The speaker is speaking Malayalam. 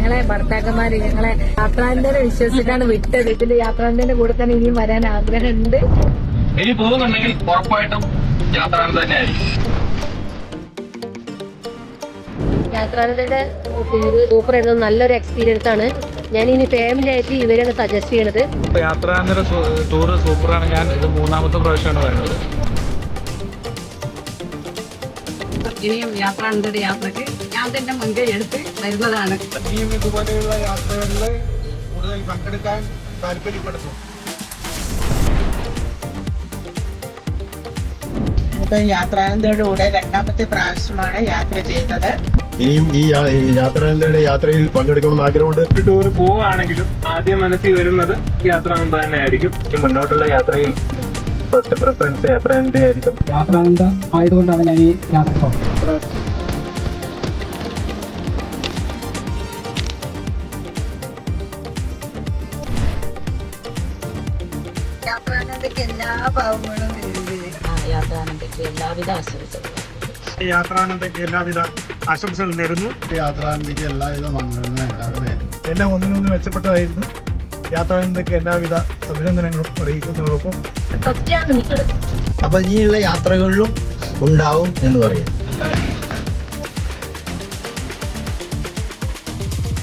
ഞങ്ങളെ ഭർത്താക്കന്മാര് ഞങ്ങളെ യാത്രാന്തരെ വിശ്വസിച്ചാണ് വിട്ടത്. ഇതില് യാത്രാന്തന്റെ കൂടെ തന്നെ ഇനിയും വരാൻ ആഗ്രഹമുണ്ട്. ഇനി പോകുന്നുണ്ടെങ്കിൽ ഉറപ്പായിട്ടും യാത്രാന്തം തന്നെയായിരിക്കും. യാത്രാന്തയുടെ ടൂറ് സൂപ്പറായിരുന്നു. നല്ലൊരു എക്സ്പീരിയൻസ് ആണ്. ഞാൻ ഇനി ഫാമിലി ആയിട്ട് ഇവരാണ് സജസ്റ്റ് ചെയ്യണത്. യാത്രാന്തര ടൂറ് സൂപ്പറാണ്. ഞാൻ ഇത് 3ാമത്തെ പ്രാവശ്യമാണ് വരുന്നത്. ഇനിയും യാത്രാന്തര യാത്രക്ക് ഞാൻ തന്നെ മുൻകൈ എടുത്ത് വരുന്നതാണ്. ഇനിയും ഇതുപോലെയുള്ള യാത്രകളിൽ കൂടുതൽ പങ്കെടുക്കാൻ താല്പര്യപ്പെടുന്നു. യാത്രാന്തയുടെ കൂടെ 2ാമത്തെ പ്രാവശ്യമാണ് യാത്ര ചെയ്യുന്നത്. ഇനിയും ഈ യാത്രാന്തയുടെ യാത്രയിൽ പങ്കെടുക്കണമെന്ന് ആഗ്രഹമുണ്ട്. ടൂർ പോവുകയാണെങ്കിലും ആദ്യം മനസ്സിൽ വരുന്നത് യാത്രാന്തം തന്നെ ആയിരിക്കും. മുന്നോട്ടുള്ള യാത്രയിൽ ഫസ്റ്റ് പ്രിഫറൻസ് യാത്രാന്തം ആയിരിക്കും. യാത്രാന്തം ആയതുകൊണ്ടാണ് ഞാൻ ഈ യാത്ര യാത്രാന്തയ്ക്ക് എല്ലാ ഭാവങ്ങളും യാത്രാന്തയ്ക്ക് എല്ലാവിധ ആശംസകളും. യാത്രാനന്ദയ്ക്ക് എല്ലാവിധ ആശംസകൾ നേരുന്നു. യാത്രാന്തയ്ക്ക് എല്ലാവിധ മംഗളങ്ങളും. എല്ലാം ഒന്നിനൊന്ന് മെച്ചപ്പെട്ടതായിരുന്നു. യാത്രാനന്ദയ്ക്ക് എല്ലാവിധ അഭിനന്ദനങ്ങളും അറിയിക്കുന്നതോടൊപ്പം അപ്പൊ ഇനിയുള്ള യാത്രകളിലും ഉണ്ടാവും എന്ന് പറയും.